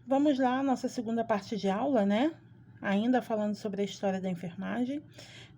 Vamos lá, nossa segunda parte de aula, né? Ainda falando sobre a história da enfermagem.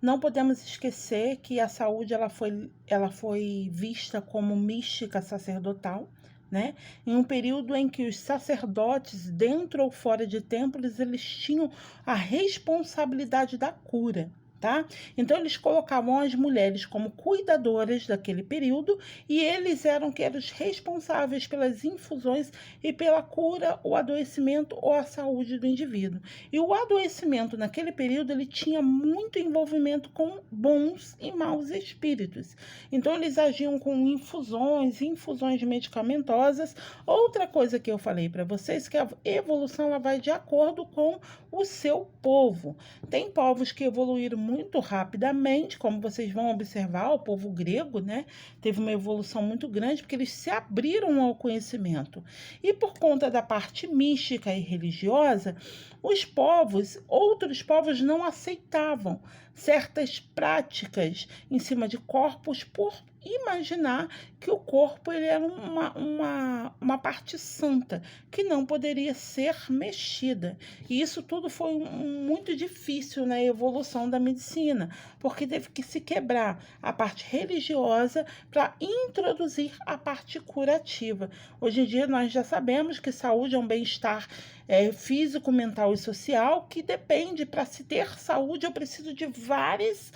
Não podemos esquecer que a saúde ela foi vista como mística sacerdotal, né? Em um período em que os sacerdotes, dentro ou fora de templos, eles tinham a responsabilidade da cura. Tá? Então eles colocavam as mulheres como cuidadoras daquele período e eles eram os responsáveis pelas infusões e pela cura, o adoecimento ou a saúde do indivíduo. E o adoecimento naquele período ele tinha muito envolvimento com bons e maus espíritos. Então eles agiam com infusões medicamentosas. Outra coisa que eu falei para vocês que a evolução ela vai de acordo com o seu povo. Tem povos que evoluíram muito rapidamente, como vocês vão observar, o povo grego, né? Teve uma evolução muito grande porque eles se abriram ao conhecimento. E por conta da parte mística e religiosa, outros povos não aceitavam certas práticas em cima de corpos por imaginar que o corpo ele era uma parte santa que não poderia ser mexida. E isso tudo foi muito difícil na evolução da medicina, porque teve que se quebrar a parte religiosa para introduzir a parte curativa. Hoje em dia nós já sabemos que saúde é um bem-estar físico, mental e social que depende. Para se ter saúde eu preciso de várias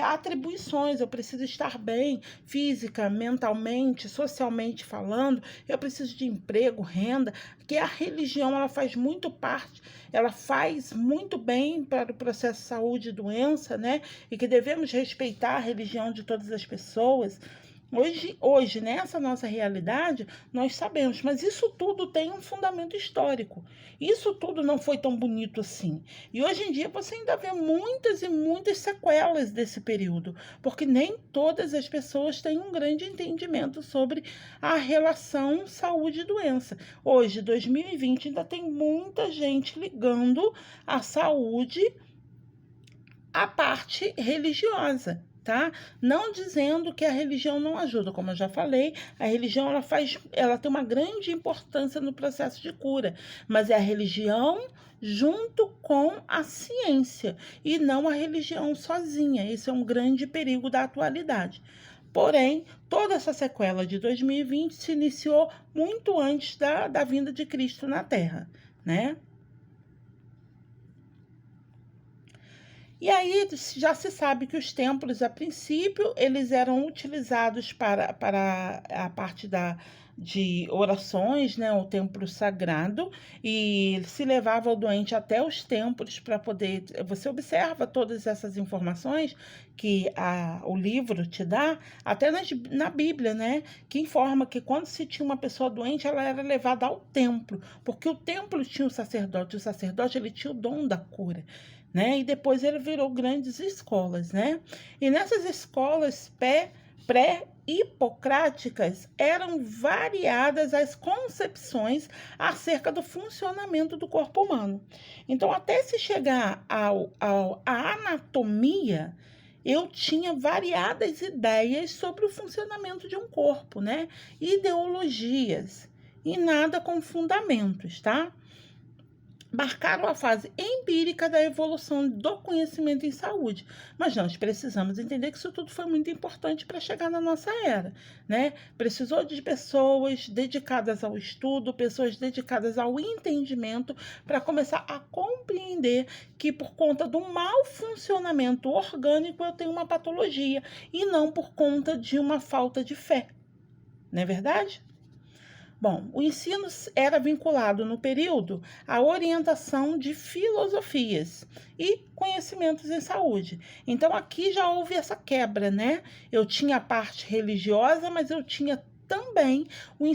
atribuições. Eu preciso estar bem física, mentalmente, socialmente falando. Eu preciso de emprego, renda, que a religião ela faz muito parte, ela faz muito bem para o processo de saúde e doença, né? E que devemos respeitar a religião de todas as pessoas. Hoje, nessa nossa realidade, nós sabemos, mas isso tudo tem um fundamento histórico. Isso tudo não foi tão bonito assim. E hoje em dia você ainda vê muitas e muitas sequelas desse período, porque nem todas as pessoas têm um grande entendimento sobre a relação saúde e doença. Hoje, 2020, ainda tem muita gente ligando a saúde à parte religiosa. Tá? Não dizendo que a religião não ajuda, como eu já falei, a religião ela tem uma grande importância no processo de cura, mas é a religião junto com a ciência e não a religião sozinha. Esse é um grande perigo da atualidade. Porém, toda essa sequela de 2020 se iniciou muito antes da vinda de Cristo na Terra, né? E aí já se sabe que os templos, a princípio, eles eram utilizados para a parte de orações, né, o templo sagrado, e se levava o doente até os templos para poder... Você observa todas essas informações que o livro te dá, até na Bíblia, né, que informa que quando se tinha uma pessoa doente, ela era levada ao templo, porque o templo tinha o sacerdote ele tinha o dom da cura. Né? E depois ele virou grandes escolas, né? E nessas escolas pré-hipocráticas eram variadas as concepções acerca do funcionamento do corpo humano. Então, até se chegar à anatomia, eu tinha variadas ideias sobre o funcionamento de um corpo, né? Ideologias, e nada com fundamentos, tá? Marcaram a fase empírica da evolução do conhecimento em saúde. Mas nós precisamos entender que isso tudo foi muito importante para chegar na nossa era, né? Precisou de pessoas dedicadas ao estudo, pessoas dedicadas ao entendimento, para começar a compreender que por conta do mau funcionamento orgânico eu tenho uma patologia e não por conta de uma falta de fé. Não é verdade? Bom, o ensino era vinculado no período à orientação de filosofias e conhecimentos em saúde. Então, aqui já houve essa quebra, né? Eu tinha a parte religiosa, mas eu tinha também o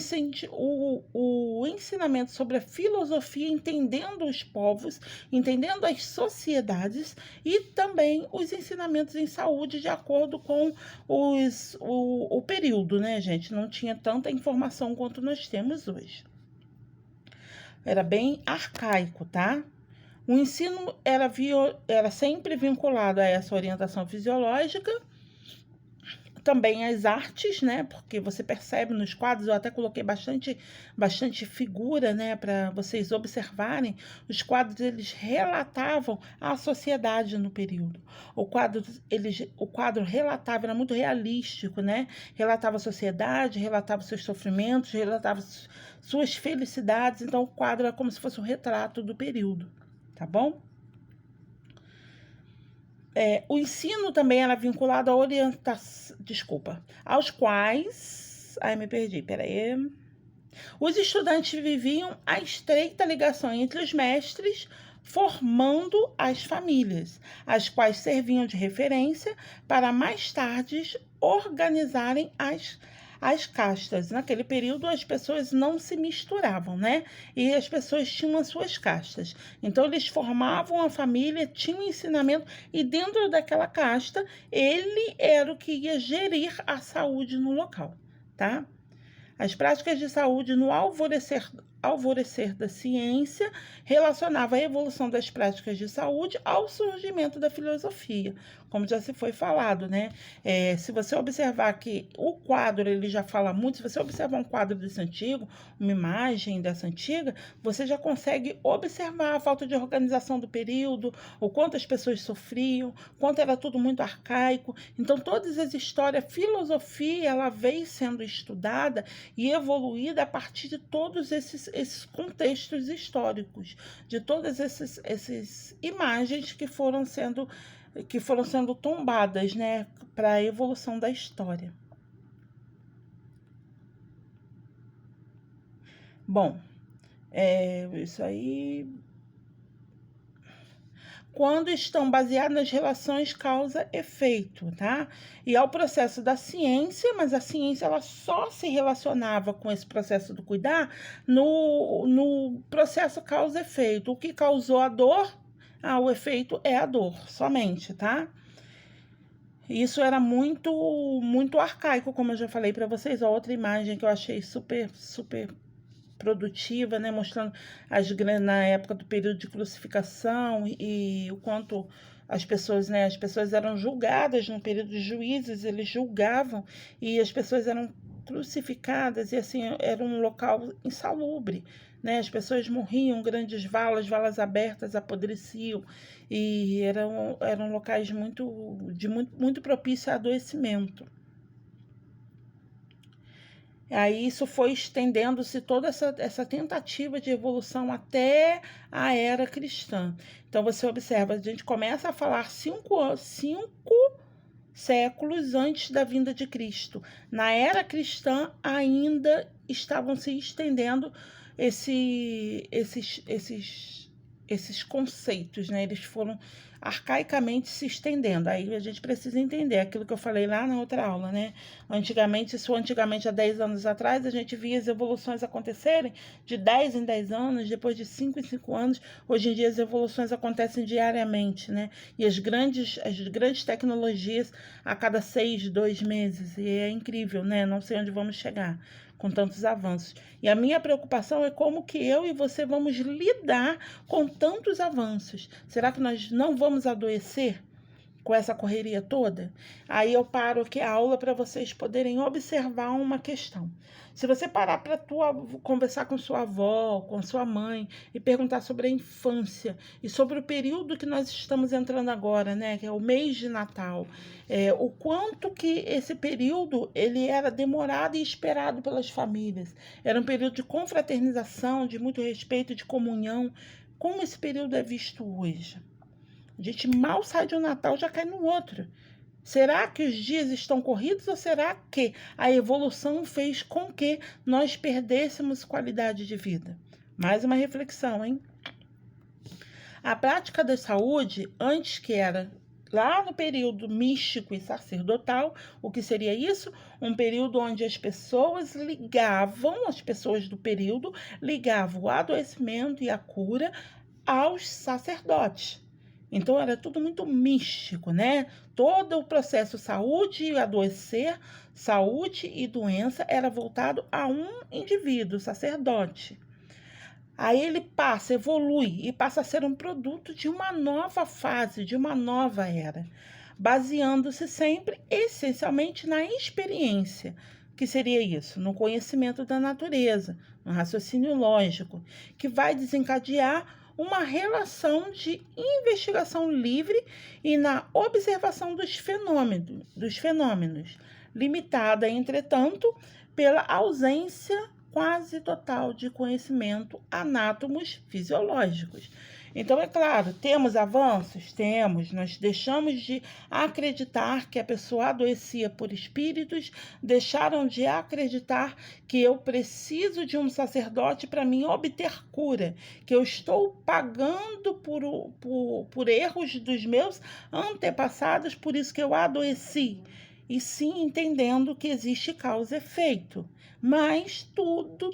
ensinamento sobre a filosofia, entendendo os povos, entendendo as sociedades e também os ensinamentos em saúde de acordo com o período, né, gente? Não tinha tanta informação quanto nós temos hoje. Era bem arcaico, tá? O ensino era sempre vinculado a essa orientação fisiológica, também as artes, né? Porque você percebe nos quadros, eu até coloquei bastante figura, né? Para vocês observarem. Os quadros, eles relatavam a sociedade no período. O quadro relatava, era muito realístico, né? Relatava a sociedade, relatava seus sofrimentos, relatava suas felicidades. Então, o quadro era como se fosse um retrato do período, tá bom? O ensino também era vinculado à orientação, desculpa, aos quais, me perdi, peraí. Os estudantes viviam a estreita ligação entre os mestres, formando as famílias, as quais serviam de referência para mais tarde organizarem as castas. Naquele período, as pessoas não se misturavam, né? E as pessoas tinham as suas castas. Então, eles formavam a família, tinham ensinamento, e dentro daquela casta, ele era o que ia gerir a saúde no local, tá? As práticas de saúde no alvorecer da ciência relacionava a evolução das práticas de saúde ao surgimento da filosofia, como já se foi falado, né? Se você observar que o quadro, ele já fala muito, se você observar um quadro desse antigo, uma imagem dessa antiga, você já consegue observar a falta de organização do período, o quanto as pessoas sofriam, quanto era tudo muito arcaico. Então, todas as histórias, a filosofia, ela veio sendo estudada e evoluída a partir de todos esses contextos históricos, de todas essas imagens que foram sendo tombadas, né, para a evolução da história. Bom, isso aí. Quando estão baseados nas relações causa-efeito, tá? E ao processo da ciência, mas a ciência ela só se relacionava com esse processo do cuidar no processo causa-efeito. O que causou a dor, o efeito é a dor, somente, tá? Isso era muito arcaico, como eu já falei para vocês. A outra imagem que eu achei super produtiva, né, mostrando na época do período de crucificação e o quanto as pessoas eram julgadas no período de juízes, eles julgavam e as pessoas eram crucificadas e assim era um local insalubre, né? As pessoas morriam, grandes valas abertas apodreciam e eram locais muito propícios a adoecimento. Aí isso foi estendendo-se toda essa tentativa de evolução até a era cristã. Então você observa, a gente começa a falar 5 séculos antes da vinda de Cristo. Na era cristã ainda estavam se estendendo esses conceitos, né? Eles foram arcaicamente se estendendo. Aí a gente precisa entender aquilo que eu falei lá na outra aula, né? Antigamente há 10 anos atrás, a gente via as evoluções acontecerem de 10 em 10 anos, depois de 5 em 5 anos. Hoje em dia as evoluções acontecem diariamente, né? E as grandes tecnologias a cada 6, 2 meses. E é incrível, né? Não sei onde vamos chegar com tantos avanços. E a minha preocupação é como que eu e você vamos lidar com tantos avanços. Será que nós não vamos adoecer com essa correria toda? Aí eu paro aqui a aula para vocês poderem observar uma questão. Se você parar para conversar com sua avó, com sua mãe e perguntar sobre a infância e sobre o período que nós estamos entrando agora, né, que é o mês de Natal, o quanto que esse período ele era demorado e esperado pelas famílias. Era um período de confraternização, de muito respeito, de comunhão. Como esse período é visto hoje? A gente mal sai de um Natal, já cai no outro. Será que os dias estão corridos ou será que a evolução fez com que nós perdêssemos qualidade de vida? Mais uma reflexão, hein? A prática da saúde, antes que era lá no período místico e sacerdotal, o que seria isso? Um período onde as pessoas do período ligavam o adoecimento e a cura aos sacerdotes. Então, era tudo muito místico, né? Todo o processo saúde e adoecer, saúde e doença era voltado a um indivíduo, sacerdote. Aí ele evolui e passa a ser um produto de uma nova fase, de uma nova era. baseando-se sempre, essencialmente, na experiência. Que seria isso? No conhecimento da natureza, no raciocínio lógico, que vai desencadear uma relação de investigação livre e na observação dos fenômenos, limitada, entretanto, pela ausência quase total de conhecimento anátomos fisiológicos. Então, é claro, temos avanços? Temos. Nós deixamos de acreditar que a pessoa adoecia por espíritos, deixaram de acreditar que eu preciso de um sacerdote para me obter cura, que eu estou pagando por erros dos meus antepassados, por isso que eu adoeci. E sim entendendo que existe causa e efeito. Mas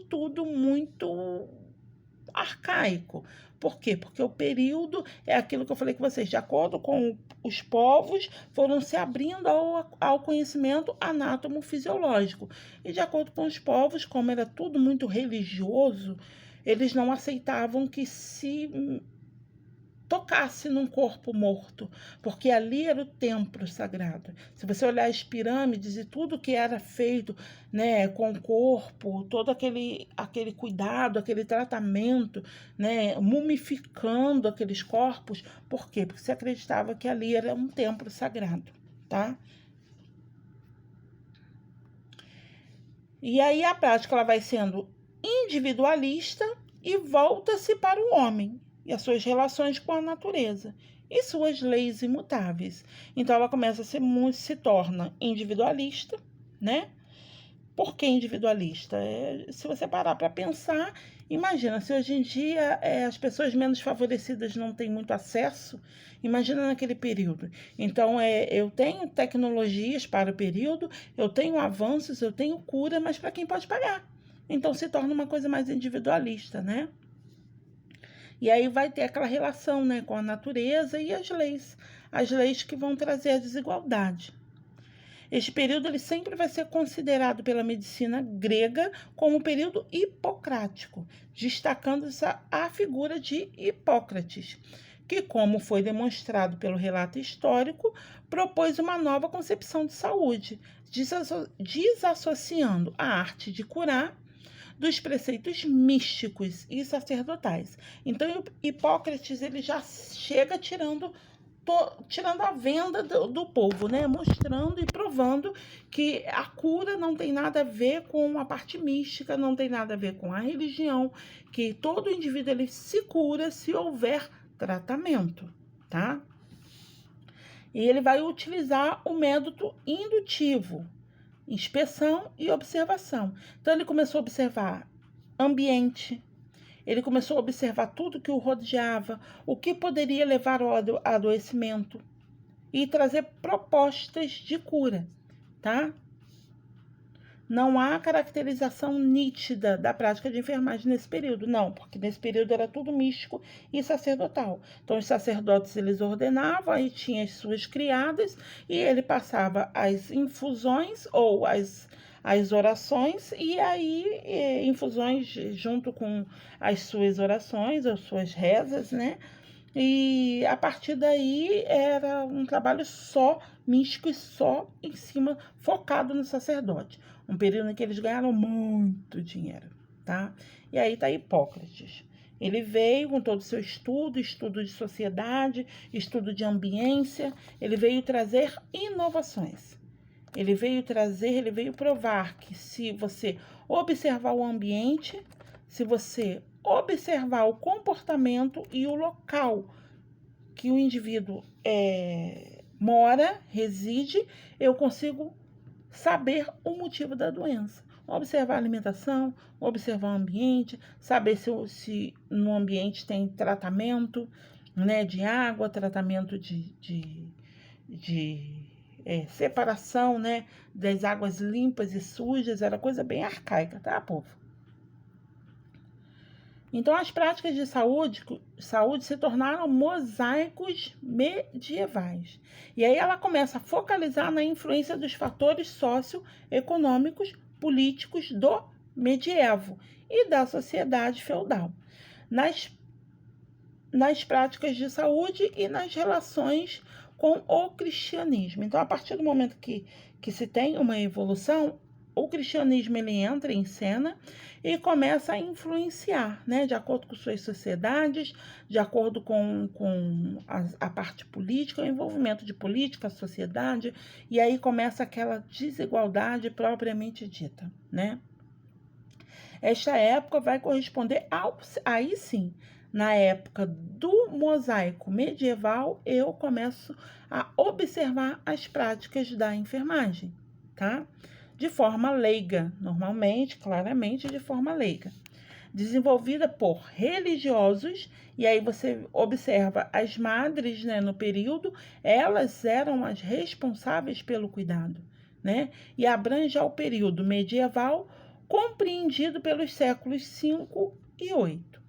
tudo muito arcaico. Por quê? Porque o período é aquilo que eu falei com vocês, de acordo com os povos, foram se abrindo ao conhecimento anátomo-fisiológico. E de acordo com os povos, como era tudo muito religioso, eles não aceitavam que se tocasse num corpo morto, porque ali era o templo sagrado. Se você olhar as pirâmides e tudo que era feito, né, com o corpo, todo aquele cuidado, aquele tratamento, né, mumificando aqueles corpos, por quê? Porque se acreditava que ali era um templo sagrado, tá? E aí a prática ela vai sendo individualista e volta-se para o homem e as suas relações com a natureza e suas leis imutáveis. Então ela começa se torna individualista, né? Por que individualista? Se você parar para pensar, imagina, se hoje em dia as pessoas menos favorecidas não têm muito acesso, imagina naquele período. Então, eu tenho tecnologias para o período, eu tenho avanços, eu tenho cura, mas para quem pode pagar. Então, se torna uma coisa mais individualista, né? E aí vai ter aquela relação, né, com a natureza e as leis que vão trazer a desigualdade. Este período ele sempre vai ser considerado pela medicina grega como um período hipocrático, destacando-se a figura de Hipócrates, que, como foi demonstrado pelo relato histórico, propôs uma nova concepção de saúde, desassociando a arte de curar dos preceitos místicos e sacerdotais. Então, Hipócrates ele já chega tirando a venda do povo, né? Mostrando e provando que a cura não tem nada a ver com a parte mística, não tem nada a ver com a religião, que todo indivíduo ele se cura se houver tratamento, tá? E ele vai utilizar o método indutivo, inspeção e observação. Então, ele começou a observar ambiente, ele começou a observar tudo que o rodeava, o que poderia levar ao adoecimento e trazer propostas de cura, tá? Não há caracterização nítida da prática de enfermagem nesse período, não, porque nesse período era tudo místico e sacerdotal. Então, os sacerdotes, eles ordenavam, aí tinha as suas criadas, e ele passava as infusões ou as orações, e aí infusões junto com as suas orações, as suas rezas, né? E a partir daí era um trabalho só místico e só em cima, focado no sacerdote. Um período em que eles ganharam muito dinheiro, tá? E aí tá Hipócrates. Ele veio com todo o seu estudo de sociedade, estudo de ambiência, ele veio trazer inovações. Ele veio provar que se você observar o ambiente, se você observar o comportamento e o local que o indivíduo mora, reside, eu consigo saber o motivo da doença. Observar a alimentação, observar o ambiente, saber se no ambiente tem tratamento, né, de água, tratamento de separação, né, das águas limpas e sujas, era coisa bem arcaica, tá, povo? Então, as práticas de saúde se tornaram mosaicos medievais. E aí ela começa a focalizar na influência dos fatores socioeconômicos, políticos do medievo e da sociedade feudal, nas práticas de saúde e nas relações com o cristianismo. Então, a partir do momento que se tem uma evolução, o cristianismo ele entra em cena e começa a influenciar, né, de acordo com suas sociedades, de acordo com a parte política, o envolvimento de política, sociedade, e aí começa aquela desigualdade propriamente dita, né? Esta época vai corresponder aí sim, na época do mosaico medieval, eu começo a observar as práticas da enfermagem, tá? De forma leiga, normalmente, claramente de forma leiga. Desenvolvida por religiosos, e aí você observa as madres, né, no período, elas eram as responsáveis pelo cuidado, né? E abrange ao período medieval, compreendido pelos séculos 5 e 8,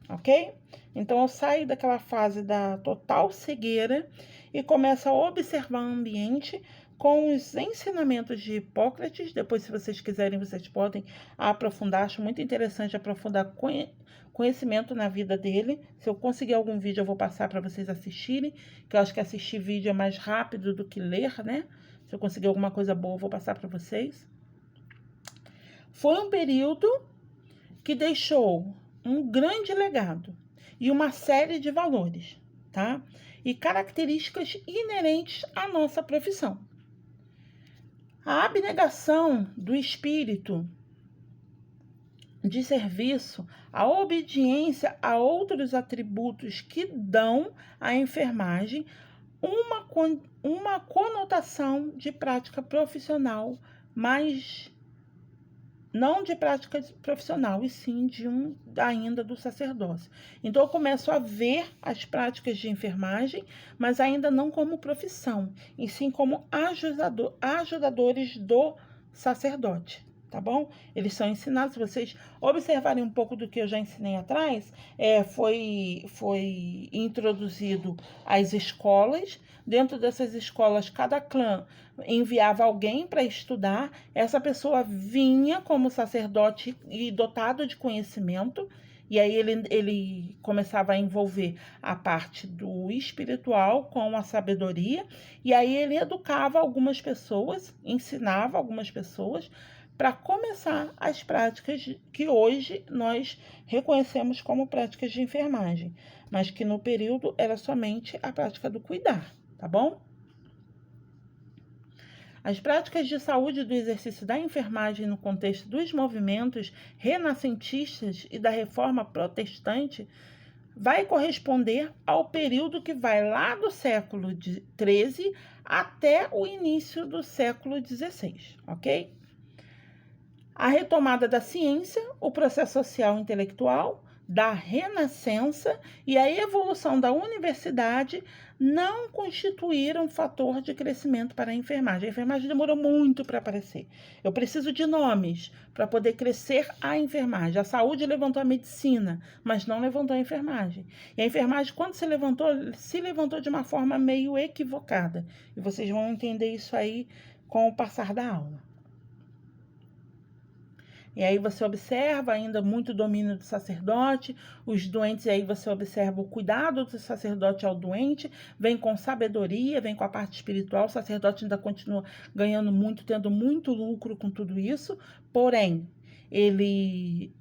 ok? Então, eu saio daquela fase da total cegueira e começo a observar o ambiente com os ensinamentos de Hipócrates. Depois, se vocês quiserem, vocês podem aprofundar. Acho muito interessante aprofundar conhecimento na vida dele. Se eu conseguir algum vídeo, eu vou passar para vocês assistirem, que eu acho que assistir vídeo é mais rápido do que ler, né? Se eu conseguir alguma coisa boa, eu vou passar para vocês. Foi um período que deixou um grande legado e uma série de valores, tá? E características inerentes à nossa profissão. A abnegação do espírito de serviço, a obediência a outros atributos que dão à enfermagem uma conotação de prática profissional, mas não de prática profissional, e sim ainda do sacerdócio. Então, eu começo a ver as práticas de enfermagem, mas ainda não como profissão, e sim como ajudadores do sacerdote, tá bom? Eles são ensinados, se vocês observarem um pouco do que eu já ensinei atrás, foi introduzido as escolas. Dentro dessas escolas, cada clã enviava alguém para estudar. Essa pessoa vinha como sacerdote e dotado de conhecimento, e aí ele começava a envolver a parte do espiritual com a sabedoria, e aí ele educava algumas pessoas, ensinava algumas pessoas para começar as práticas que hoje nós reconhecemos como práticas de enfermagem, mas que no período era somente a prática do cuidar, tá bom? As práticas de saúde do exercício da enfermagem no contexto dos movimentos renascentistas e da reforma protestante vai corresponder ao período que vai lá do século XIII até o início do século XVI, ok? A retomada da ciência, o processo social e intelectual, da renascença e a evolução da universidade não constituíram fator de crescimento para a enfermagem. A enfermagem demorou muito para aparecer. Eu preciso de nomes para poder crescer a enfermagem. A saúde levantou a medicina, mas não levantou a enfermagem. E a enfermagem, quando se levantou de uma forma meio equivocada. E vocês vão entender isso aí com o passar da aula. E aí você observa ainda muito domínio do sacerdote, os doentes, e aí você observa o cuidado do sacerdote ao doente, vem com sabedoria, vem com a parte espiritual, o sacerdote ainda continua ganhando muito, tendo muito lucro com tudo isso, porém, ele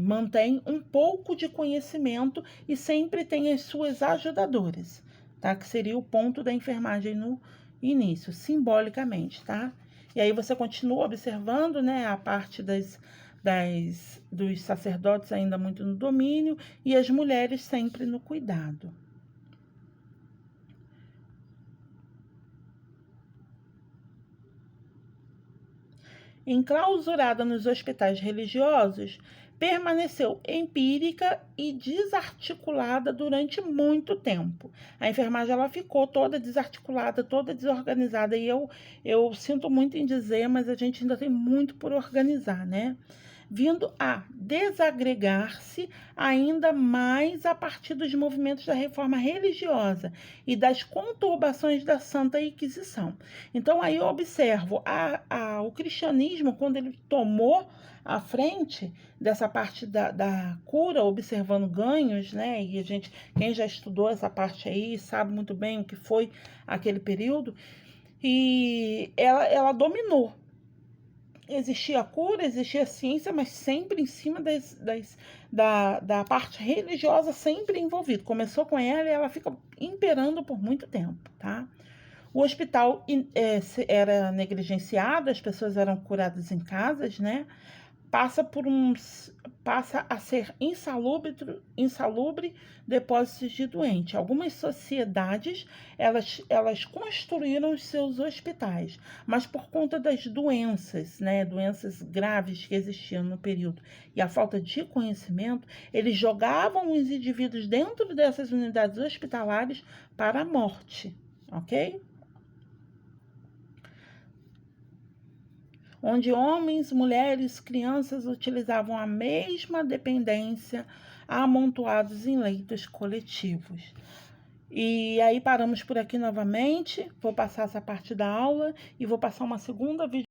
mantém um pouco de conhecimento e sempre tem as suas ajudadoras, tá? Que seria o ponto da enfermagem no início, simbolicamente, tá? E aí você continua observando, né, a parte dos sacerdotes ainda muito no domínio e as mulheres sempre no cuidado. Enclausurada nos hospitais religiosos, permaneceu empírica e desarticulada durante muito tempo. A enfermagem ela ficou toda desarticulada, toda desorganizada, e eu sinto muito em dizer, mas a gente ainda tem muito por organizar, né? vindo a desagregar-se ainda mais a partir dos movimentos da reforma religiosa e das conturbações da Santa Inquisição. Então, aí eu observo o cristianismo, quando ele tomou à frente dessa parte da cura, observando ganhos, né? E quem já estudou essa parte aí, sabe muito bem o que foi aquele período, e ela dominou. Existia a cura, existia a ciência, mas sempre em cima da parte religiosa, sempre envolvida. Começou com ela e ela fica imperando por muito tempo, tá? O hospital era negligenciado, as pessoas eram curadas em casas, né? Passa a ser insalubre depósitos de doente. Algumas sociedades, elas construíram os seus hospitais, mas por conta das doenças, né, doenças graves que existiam no período e a falta de conhecimento, eles jogavam os indivíduos dentro dessas unidades hospitalares para a morte, ok? Onde homens, mulheres, crianças utilizavam a mesma dependência amontoados em leitos coletivos. E aí paramos por aqui novamente, vou passar essa parte da aula e vou passar uma segunda